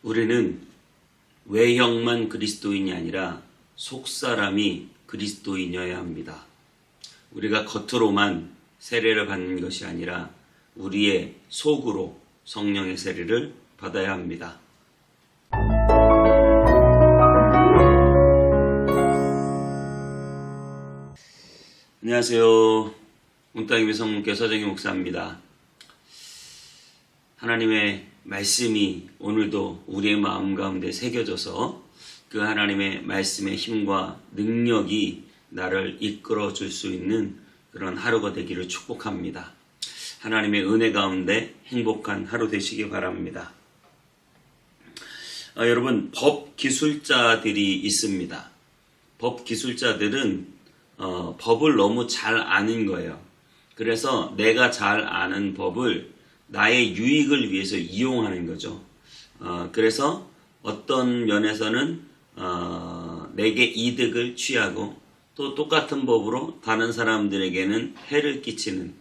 우리는 외형만 그리스도인이 아니라 속사람이 그리스도인이어야 합니다. 우리가 겉으로만 세례를 받는 것이 아니라 우리의 속으로 성령의 세례를 받아야 합니다. 안녕하세요. 문땅님의 성문교 서정희 목사입니다. 하나님의 말씀이 오늘도 우리의 마음 가운데 새겨져서 그 하나님의 말씀의 힘과 능력이 나를 이끌어 줄 수 있는 그런 하루가 되기를 축복합니다. 하나님의 은혜 가운데 행복한 하루 되시기 바랍니다. 여러분, 법 기술자들이 있습니다. 법 기술자들은 법을 너무 잘 아는 거예요. 그래서 내가 잘 아는 법을 나의 유익을 위해서 이용하는 거죠. 그래서 어떤 면에서는 내게 이득을 취하고 또 똑같은 법으로 다른 사람들에게는 해를 끼치는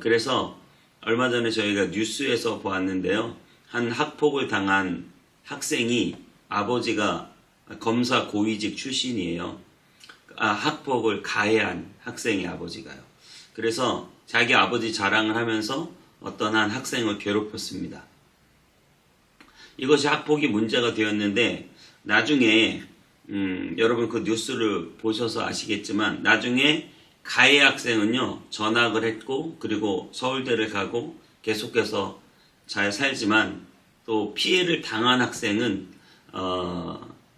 그래서 얼마 전에 저희가 뉴스에서 보았는데요. 한 학폭을 당한 학생이 아버지가 검사 고위직 출신이에요. 학폭을 가해한 학생의 아버지가요. 그래서 자기 아버지 자랑을 하면서 어떤 한 학생을 괴롭혔습니다. 이것이 학폭이 문제가 되었는데 나중에 여러분 그 뉴스를 보셔서 아시겠지만 나중에 가해 학생은요 전학을 했고 그리고 서울대를 가고 계속해서 잘 살지만 또 피해를 당한 학생은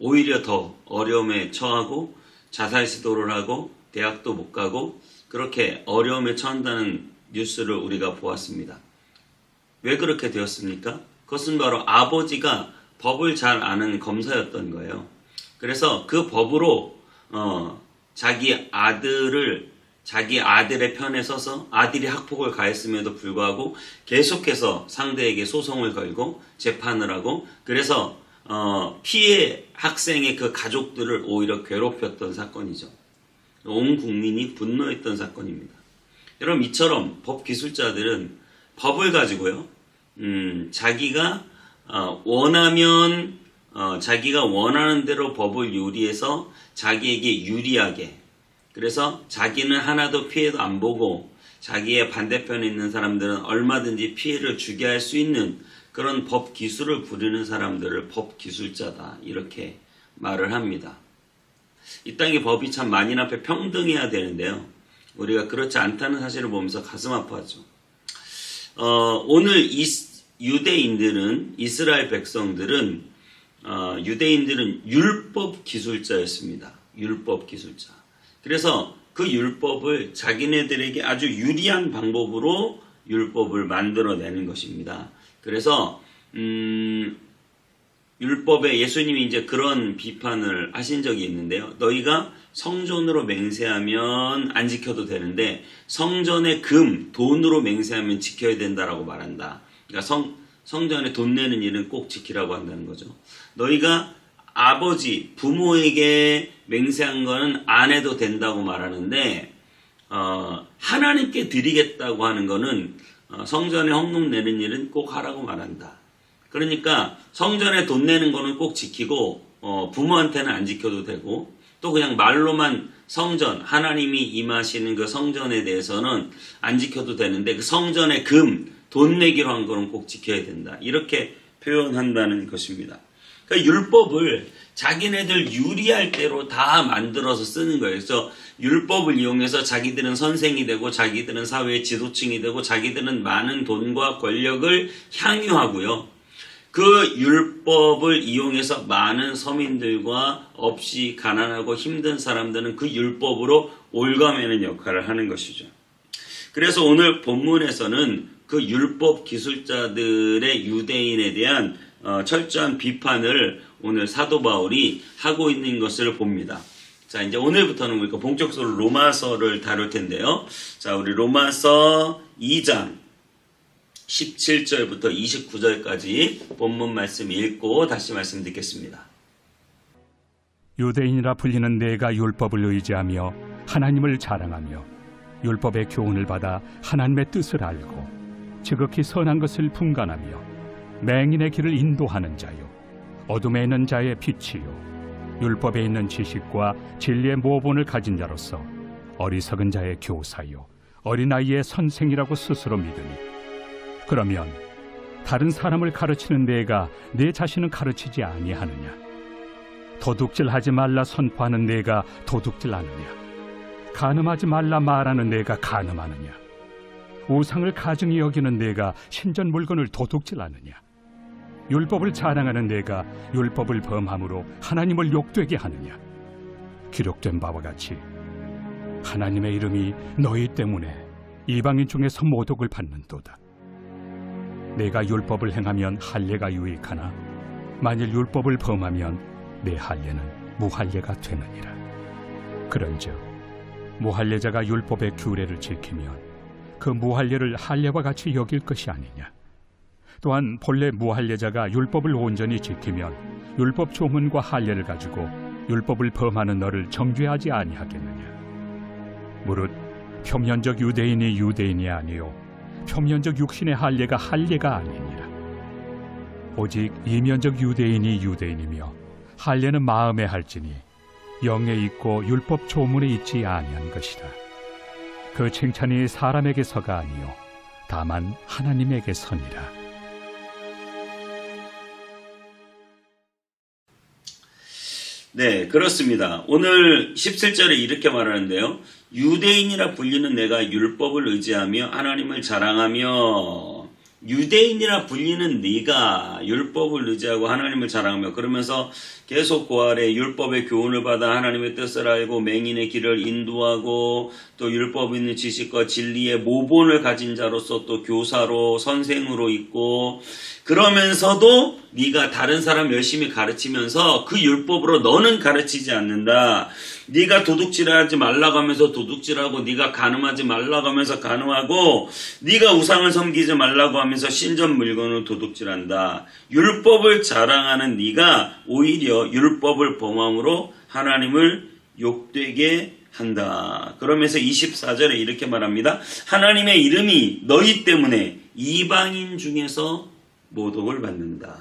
오히려 더 어려움에 처하고 자살 시도를 하고 대학도 못 가고 그렇게 어려움에 처한다는 뉴스를 우리가 보았습니다. 왜 그렇게 되었습니까? 그것은 바로 아버지가 법을 잘 아는 검사였던 거예요. 그래서 그 법으로 자기 아들의 편에 서서 아들이 학폭을 가했음에도 불구하고 계속해서 상대에게 소송을 걸고 재판을 하고 그래서 피해 학생의 그 가족들을 오히려 괴롭혔던 사건이죠. 온 국민이 분노했던 사건입니다. 여러분 이처럼 법 기술자들은 법을 가지고요. 자기가 원하면 자기가 원하는 대로 법을 요리해서 자기에게 유리하게 그래서 자기는 하나도 피해도 안 보고 자기의 반대편에 있는 사람들은 얼마든지 피해를 주게 할 수 있는 그런 법 기술을 부리는 사람들을 법 기술자다 이렇게 말을 합니다. 이 땅의 법이 참 만인 앞에 평등해야 되는데요. 우리가 그렇지 않다는 사실을 보면서 가슴 아파하죠. 오늘 유대인들은 이스라엘 백성들은 유대인들은 율법 기술자였습니다. 율법 기술자. 그래서 그 율법을 자기네들에게 아주 유리한 방법으로 율법을 만들어내는 것입니다. 그래서 율법에 예수님이 이제 그런 비판을 하신 적이 있는데요. 너희가 성전으로 맹세하면 안 지켜도 되는데 성전의 돈으로 맹세하면 지켜야 된다라고 말한다. 그러니까 성전에 돈 내는 일은 꼭 지키라고 한다는 거죠. 너희가 부모에게 맹세한 거는 안 해도 된다고 말하는데 하나님께 드리겠다고 하는 거는 성전에 헌금 내는 일은 꼭 하라고 말한다. 그러니까 성전에 돈 내는 거는 꼭 지키고 부모한테는 안 지켜도 되고 또 그냥 말로만 성전 하나님이 임하시는 그 성전에 대해서는 안 지켜도 되는데 그 성전의 돈 내기로 한 거는 꼭 지켜야 된다. 이렇게 표현한다는 것입니다. 그러니까 율법을 자기네들 유리할 대로 다 만들어서 쓰는 거예요. 그래서 율법을 이용해서 자기들은 선생이 되고 자기들은 사회의 지도층이 되고 자기들은 많은 돈과 권력을 향유하고요. 그 율법을 이용해서 많은 서민들과 없이 가난하고 힘든 사람들은 그 율법으로 올가매는 역할을 하는 것이죠. 그래서 오늘 본문에서는 그 율법 기술자들의 유대인에 대한 철저한 비판을 오늘 사도 바울이 하고 있는 것을 봅니다. 자, 이제 오늘부터는 우리가 본격적으로 로마서를 다룰 텐데요. 자, 우리 로마서 2장 17절부터 29절까지 본문 말씀 읽고 다시 말씀 듣겠습니다. 유대인이라 불리는 내가 율법을 의지하며 하나님을 자랑하며 율법의 교훈을 받아 하나님의 뜻을 알고 지극히 선한 것을 분간하며 맹인의 길을 인도하는 자요 어둠에 있는 자의 빛이요 율법에 있는 지식과 진리의 모본을 가진 자로서 어리석은 자의 교사요 어린아이의 선생이라고 스스로 믿으니 그러면 다른 사람을 가르치는 내가 내 자신은 가르치지 아니하느냐 도둑질하지 말라 선포하는 내가 도둑질하느냐 간음하지 말라 말하는 내가 간음하느냐 우상을 가증히 여기는 내가 신전 물건을 도둑질하느냐 율법을 자랑하는 내가 율법을 범함으로 하나님을 욕되게 하느냐 기록된 바와 같이 하나님의 이름이 너희 때문에 이방인 중에서 모독을 받는도다. 내가 율법을 행하면 할례가 유익하나 만일 율법을 범하면 내 할례는 무할례가 되느니라. 그런즉 무할례자가 율법의 규례를 지키면 그 무할례를 할례와 같이 여길 것이 아니냐. 또한 본래 무할례자가 율법을 온전히 지키면 율법 조문과 할례를 가지고 율법을 범하는 너를 정죄하지 아니하겠느냐. 무릇 표면적 유대인이 유대인이 아니요 표면적 육신의 할례가 할례가 아니니라. 오직 이면적 유대인이 유대인이며 할례는 마음에 할지니 영에 있고 율법 조문에 있지 아니한 것이라. 그 칭찬이 사람에게서가 아니요 다만 하나님에게서니라. 네, 그렇습니다. 오늘 17절에 이렇게 말하는데요. 유대인이라 불리는 내가 율법을 의지하며 하나님을 자랑하며 유대인이라 불리는 네가 율법을 의지하고 하나님을 자랑하며 그러면서 계속 그 아래 율법의 교훈을 받아 하나님의 뜻을 알고 맹인의 길을 인도하고 또 율법 있는 지식과 진리의 모본을 가진 자로서 또 교사로 선생으로 있고 그러면서도 네가 다른 사람 열심히 가르치면서 그 율법으로 너는 가르치지 않는다. 네가 도둑질하지 말라고 하면서 도둑질하고 네가 간음하지 말라고 하면서 간음하고 네가 우상을 섬기지 말라고 하면서 신전 물건을 도둑질한다. 율법을 자랑하는 네가 오히려 율법을 범함으로 하나님을 욕되게 한다. 그러면서 24절에 이렇게 말합니다. 하나님의 이름이 너희 때문에 이방인 중에서 모독을 받는다.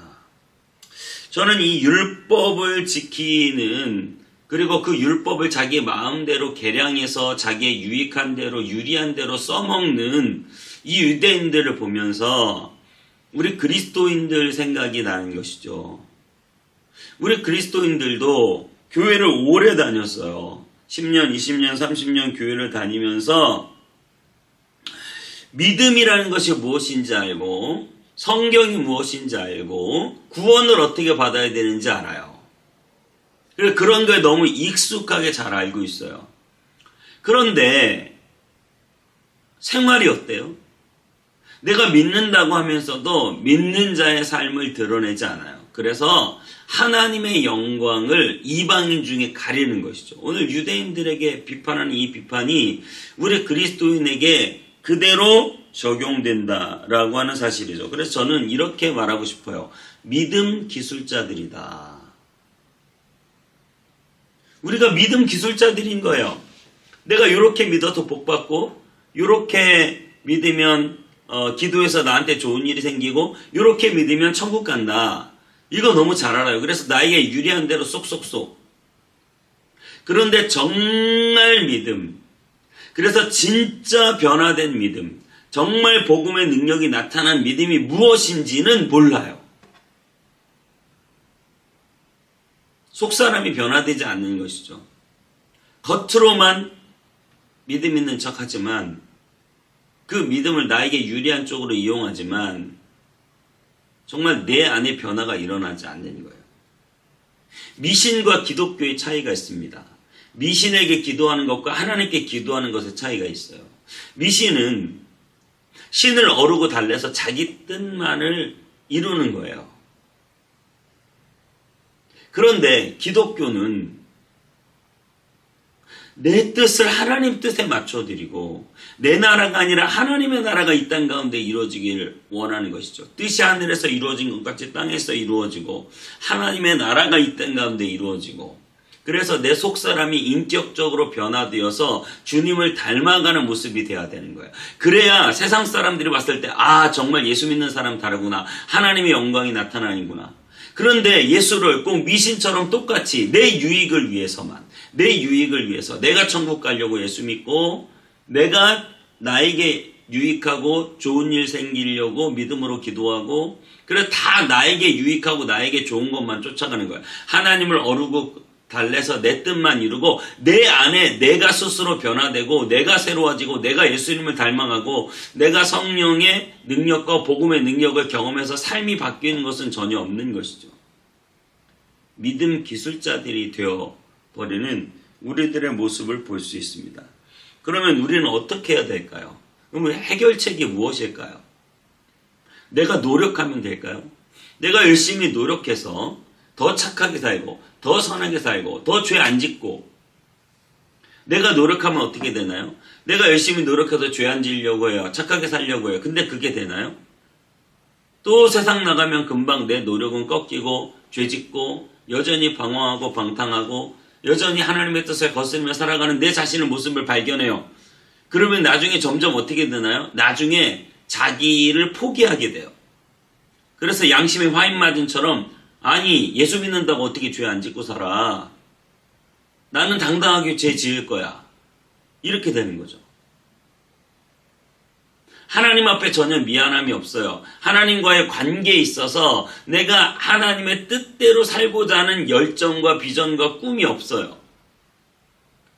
저는 이 율법을 지키는 그리고 그 율법을 자기 마음대로 개량해서 자기의 유익한 대로 유리한 대로 써먹는 이 유대인들을 보면서 우리 그리스도인들 생각이 나는 것이죠. 우리 그리스도인들도 교회를 오래 다녔어요. 10년, 20년, 30년 교회를 다니면서 믿음이라는 것이 무엇인지 알고 성경이 무엇인지 알고 구원을 어떻게 받아야 되는지 알아요. 그래서 그런 거에 너무 익숙하게 잘 알고 있어요. 그런데 생활이 어때요? 내가 믿는다고 하면서도 믿는 자의 삶을 드러내지 않아요. 그래서 하나님의 영광을 이방인 중에 가리는 것이죠. 오늘 유대인들에게 비판하는 이 비판이 우리 그리스도인에게 그대로 적용된다라고 하는 사실이죠. 그래서 저는 이렇게 말하고 싶어요. 믿음 기술자들이다. 우리가 믿음 기술자들인 거예요. 내가 이렇게 믿어도 복받고 이렇게 믿으면 기도해서 나한테 좋은 일이 생기고 이렇게 믿으면 천국 간다. 이거 너무 잘 알아요. 그래서 나에게 유리한 대로 쏙쏙쏙. 그런데 정말 믿음, 그래서 진짜 변화된 믿음, 정말 복음의 능력이 나타난 믿음이 무엇인지는 몰라요. 속사람이 변화되지 않는 것이죠. 겉으로만 믿음 있는 척하지만 그 믿음을 나에게 유리한 쪽으로 이용하지만 정말 내 안에 변화가 일어나지 않는 거예요. 미신과 기독교의 차이가 있습니다. 미신에게 기도하는 것과 하나님께 기도하는 것의 차이가 있어요. 미신은 신을 어루고 달래서 자기 뜻만을 이루는 거예요. 그런데 기독교는 내 뜻을 하나님 뜻에 맞춰드리고 내 나라가 아니라 하나님의 나라가 이 땅 가운데 이루어지길 원하는 것이죠. 뜻이 하늘에서 이루어진 것 같이 땅에서 이루어지고 하나님의 나라가 이 땅 가운데 이루어지고 그래서 내 속사람이 인격적으로 변화되어서 주님을 닮아가는 모습이 돼야 되는 거예요. 그래야 세상 사람들이 봤을 때 정말 예수 믿는 사람 다르구나. 하나님의 영광이 나타나는구나. 그런데 예수를 꼭 미신처럼 똑같이 내 유익을 위해서만, 내 유익을 위해서 내가 천국 가려고 예수 믿고 내가 나에게 유익하고 좋은 일 생기려고 믿음으로 기도하고 그래서 다 나에게 유익하고 나에게 좋은 것만 쫓아가는 거예요. 하나님을 어루고 달래서 내 뜻만 이루고 내 안에 내가 스스로 변화되고 내가 새로워지고 내가 예수님을 닮아가고 내가 성령의 능력과 복음의 능력을 경험해서 삶이 바뀌는 것은 전혀 없는 것이죠. 믿음 기술자들이 되어버리는 우리들의 모습을 볼 수 있습니다. 그러면 우리는 어떻게 해야 될까요? 그러면 해결책이 무엇일까요? 내가 노력하면 될까요? 내가 열심히 노력해서 더 착하게 살고 더 선하게 살고 더 죄 안 짓고 내가 노력하면 어떻게 되나요? 내가 열심히 노력해서 죄 안 지으려고 해요. 착하게 살려고 해요. 근데 그게 되나요? 또 세상 나가면 금방 내 노력은 꺾이고 죄 짓고 여전히 방황하고 방탕하고 여전히 하나님의 뜻을 거스르며 살아가는 내 자신의 모습을 발견해요. 그러면 나중에 점점 어떻게 되나요? 나중에 자기를 포기하게 돼요. 그래서 양심의 화인 맞은처럼 아니 예수 믿는다고 어떻게 죄 안 짓고 살아? 나는 당당하게 죄 지을 거야. 이렇게 되는 거죠. 하나님 앞에 전혀 미안함이 없어요. 하나님과의 관계에 있어서 내가 하나님의 뜻대로 살고자 하는 열정과 비전과 꿈이 없어요.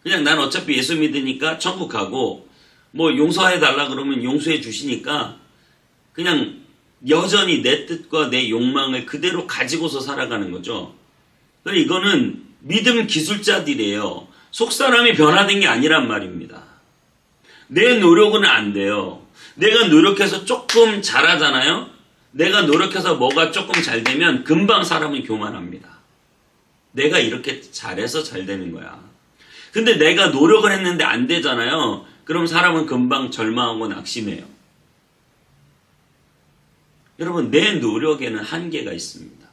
그냥 난 어차피 예수 믿으니까 천국 가고 뭐 용서해달라 그러면 용서해 주시니까 그냥 여전히 내 뜻과 내 욕망을 그대로 가지고서 살아가는 거죠. 그러니까 이거는 믿음 기술자들이에요. 속사람이 변화된 게 아니란 말입니다. 내 노력은 안 돼요. 내가 노력해서 조금 잘하잖아요. 내가 노력해서 뭐가 조금 잘 되면 금방 사람은 교만합니다. 내가 이렇게 잘해서 잘 되는 거야. 근데 내가 노력을 했는데 안 되잖아요. 그럼 사람은 금방 절망하고 낙심해요. 여러분, 내 노력에는 한계가 있습니다.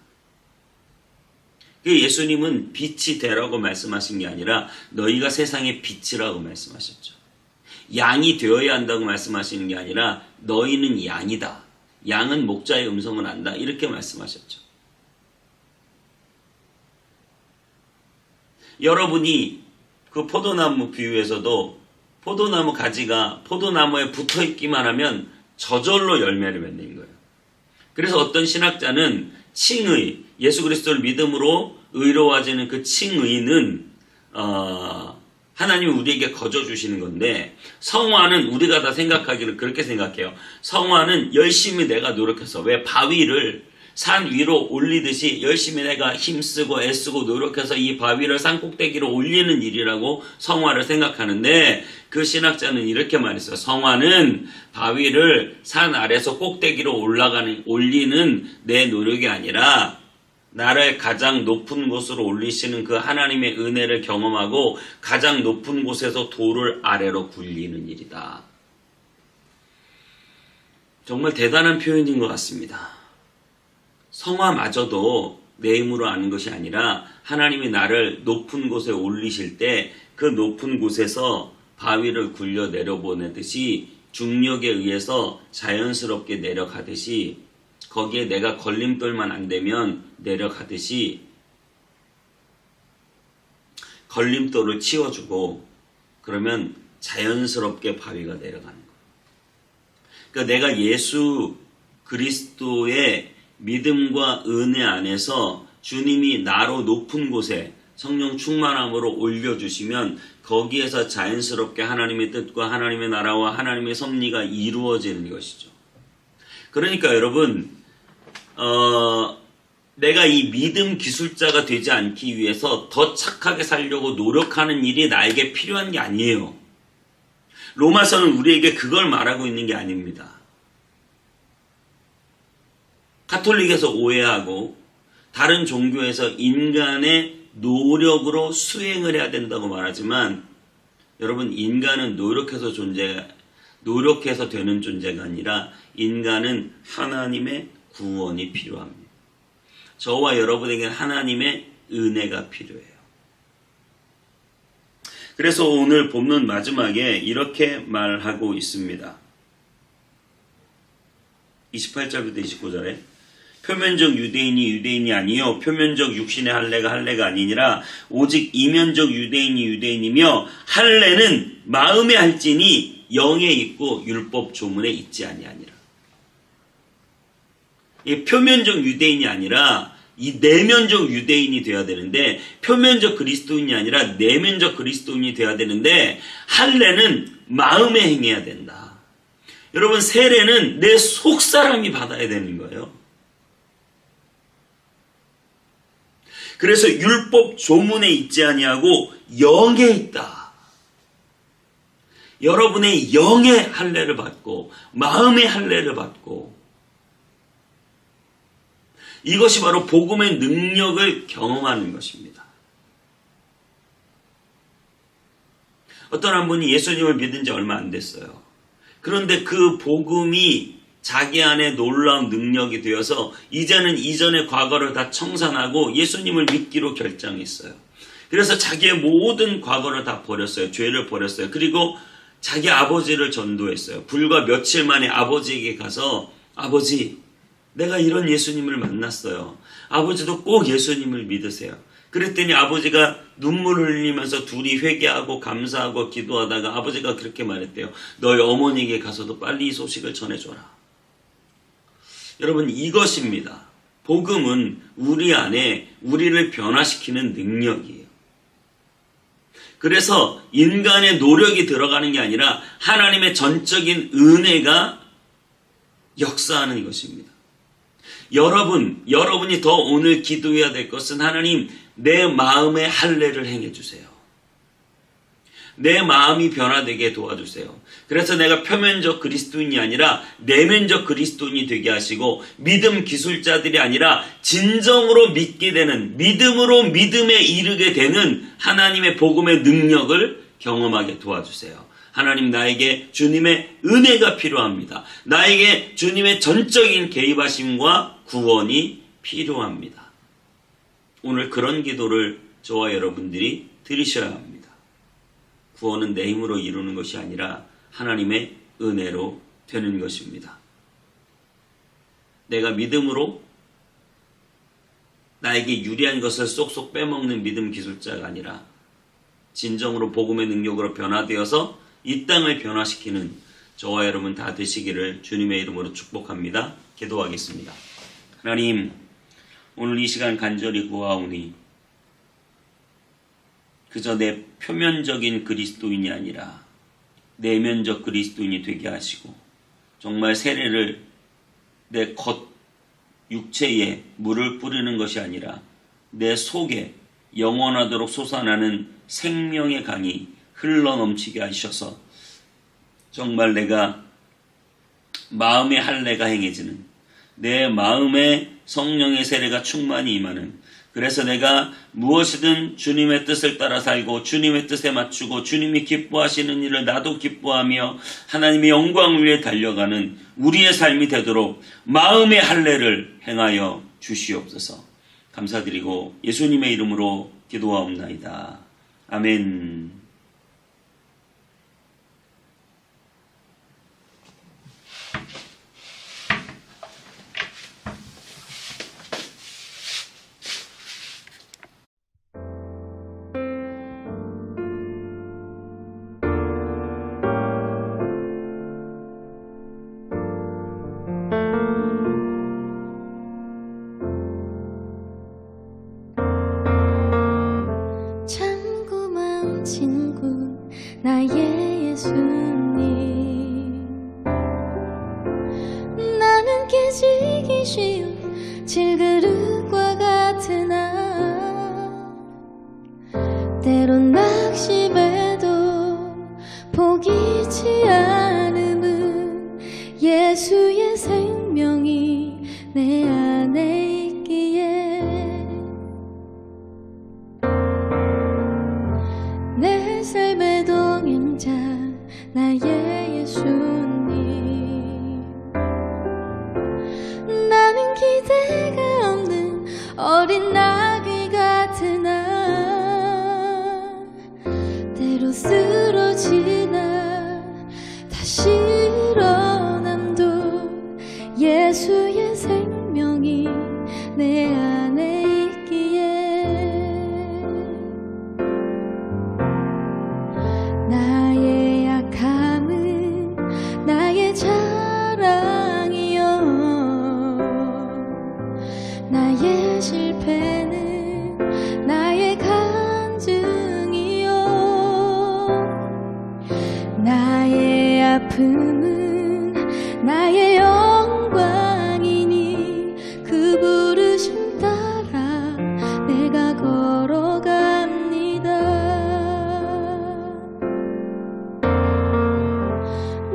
예수님은 빛이 되라고 말씀하신 게 아니라 너희가 세상의 빛이라고 말씀하셨죠. 양이 되어야 한다고 말씀하시는 게 아니라 너희는 양이다. 양은 목자의 음성을 안다. 이렇게 말씀하셨죠. 여러분이 그 포도나무 비유에서도 포도나무 가지가 포도나무에 붙어 있기만 하면 저절로 열매를 맺는 거예요. 그래서 어떤 신학자는 칭의, 예수 그리스도를 믿음으로 의로워지는 그 칭의는 하나님이 우리에게 거저주시는 건데 성화는 우리가 다 생각하기를 그렇게 생각해요. 성화는 열심히 내가 노력해서 왜 바위를 산 위로 올리듯이 열심히 내가 힘쓰고 애쓰고 노력해서 이 바위를 산 꼭대기로 올리는 일이라고 성화를 생각하는데 그 신학자는 이렇게 말했어요. 성화는 바위를 산 아래서 꼭대기로 올리는 내 노력이 아니라 나를 가장 높은 곳으로 올리시는 그 하나님의 은혜를 경험하고 가장 높은 곳에서 돌을 아래로 굴리는 일이다. 정말 대단한 표현인 것 같습니다. 성화마저도 내 힘으로 아는 것이 아니라 하나님이 나를 높은 곳에 올리실 때 그 높은 곳에서 바위를 굴려 내려보내듯이 중력에 의해서 자연스럽게 내려가듯이 거기에 내가 걸림돌만 안 되면 내려가듯이 걸림돌을 치워주고 그러면 자연스럽게 바위가 내려가는 거예요. 그러니까 내가 예수 그리스도의 믿음과 은혜 안에서 주님이 나로 높은 곳에 성령 충만함으로 올려주시면 거기에서 자연스럽게 하나님의 뜻과 하나님의 나라와 하나님의 섭리가 이루어지는 것이죠. 그러니까 여러분 내가 이 믿음 기술자가 되지 않기 위해서 더 착하게 살려고 노력하는 일이 나에게 필요한 게 아니에요. 로마서는 우리에게 그걸 말하고 있는 게 아닙니다. 가톨릭에서 오해하고 다른 종교에서 인간의 노력으로 수행을 해야 된다고 말하지만 여러분 인간은 노력해서 되는 존재가 아니라 인간은 하나님의 구원이 필요합니다. 저와 여러분에게는 하나님의 은혜가 필요해요. 그래서 오늘 본문 마지막에 이렇게 말하고 있습니다. 28절부터 29절에 표면적 유대인이 유대인이 아니요 표면적 육신의 할례가 할례가 아니니라 오직 이면적 유대인이 유대인이며 할례는 마음에 할지니 영에 있고 율법 조문에 있지 아니하니라. 이 표면적 유대인이 아니라 이 내면적 유대인이 되어야 되는데, 표면적 그리스도인이 아니라 내면적 그리스도인이 되어야 되는데, 할례는 마음에 행해야 된다. 여러분, 세례는 내 속사람이 받아야 되는 거예요. 그래서 율법 조문에 있지 아니하고 영에 있다. 여러분의 영의 할례를 받고 마음의 할례를 받고, 이것이 바로 복음의 능력을 경험하는 것입니다. 어떤 한 분이 예수님을 믿은 지 얼마 안 됐어요. 그런데 그 복음이 자기 안에 놀라운 능력이 되어서 이제는 이전의 과거를 다 청산하고 예수님을 믿기로 결정했어요. 그래서 자기의 모든 과거를 다 버렸어요. 죄를 버렸어요. 그리고 자기 아버지를 전도했어요. 불과 며칠 만에 아버지에게 가서, 아버지, 내가 이런 예수님을 만났어요. 아버지도 꼭 예수님을 믿으세요. 그랬더니 아버지가 눈물을 흘리면서 둘이 회개하고 감사하고 기도하다가 아버지가 그렇게 말했대요. 너희 어머니에게 가서도 빨리 이 소식을 전해줘라. 여러분, 이것입니다. 복음은 우리 안에 우리를 변화시키는 능력이에요. 그래서 인간의 노력이 들어가는 게 아니라 하나님의 전적인 은혜가 역사하는 것입니다. 여러분이 더 오늘 기도해야 될 것은, 하나님, 내 마음의 할례를 행해주세요. 내 마음이 변화되게 도와주세요. 그래서 내가 표면적 그리스도인이 아니라 내면적 그리스도인이 되게 하시고, 믿음 기술자들이 아니라 진정으로 믿게 되는, 믿음으로 믿음에 이르게 되는 하나님의 복음의 능력을 경험하게 도와주세요. 하나님, 나에게 주님의 은혜가 필요합니다. 나에게 주님의 전적인 개입하심과 구원이 필요합니다. 오늘 그런 기도를 저와 여러분들이 드리셔야 합니다. 구원은 내 힘으로 이루는 것이 아니라 하나님의 은혜로 되는 것입니다. 내가 믿음으로 나에게 유리한 것을 쏙쏙 빼먹는 믿음 기술자가 아니라 진정으로 복음의 능력으로 변화되어서 이 땅을 변화시키는 저와 여러분 다 되시기를 주님의 이름으로 축복합니다. 기도하겠습니다. 하나님, 오늘 이 시간 간절히 구하오니 그저 내 표면적인 그리스도인이 아니라 내면적 그리스도인이 되게 하시고, 정말 세례를 내 겉 육체에 물을 뿌리는 것이 아니라 내 속에 영원하도록 솟아나는 생명의 강이 흘러넘치게 하셔서 정말 내가 마음의 할례가 행해지는, 내 마음에 성령의 세례가 충만히 임하는, 그래서 내가 무엇이든 주님의 뜻을 따라 살고 주님의 뜻에 맞추고 주님이 기뻐하시는 일을 나도 기뻐하며 하나님의 영광을 위해 달려가는 우리의 삶이 되도록 마음의 할례를 행하여 주시옵소서. 감사드리고 예수님의 이름으로 기도하옵나이다. 아멘. 나의 예수님, 나는 깨지기 쉬운 질그릇과 같으나 때론 낙심해도 포기치 않음은 예수의 생명이 내 안에 있기에 내 삶의 동행자 나의 예수님, 나는 기대가 없는 어린 나귀 같으나 때로 나의 실패는 나의 간증이요 나의 아픔은 나의 영광이니 그 부르심 따라 내가 걸어갑니다.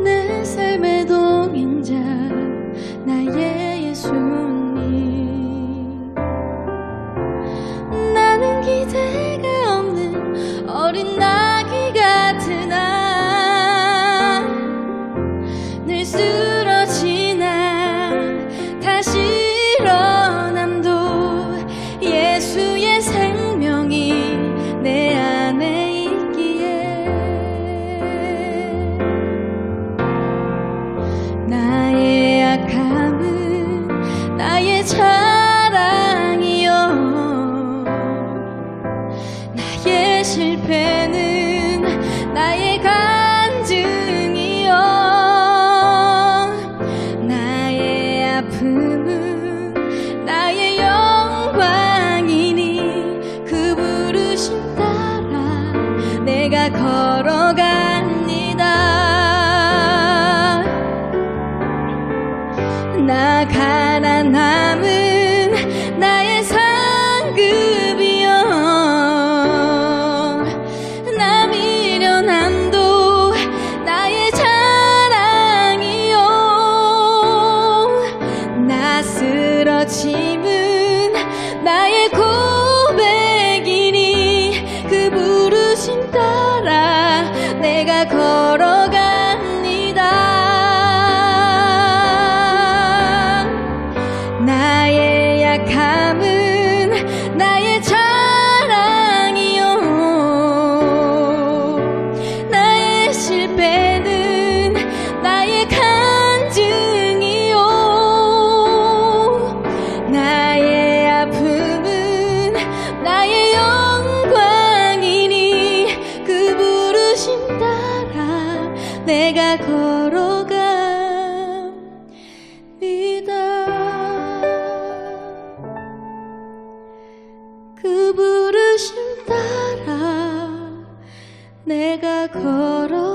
내 삶의 동행자 나의 예수님 나는 기대가 없는 어린 나귀 같으나 늘 쓰러지나 다시 일어남도 예수의 생명이 내 안에 있기에 나의 약함은 나의 자랑이요 나의 실패는 나의 간증이요 나의 아픔은 나의 영광이니 그 부르심 따라 내가 걸어갑니다. 나 가난함은 나의 상급이요 나 미련함도 나의 자랑이요 나 쓰러짐은 나의 고백이니 그 부르심 따라 내가 걸어갑니다. 나의 약함은 나의 자랑이요 나의 실패는 나의 간증이요 나의 아픔은 나의 영광이니 그 부르심 따라 내가 걸어갑니다. 그 부르심 따라 내가 걸어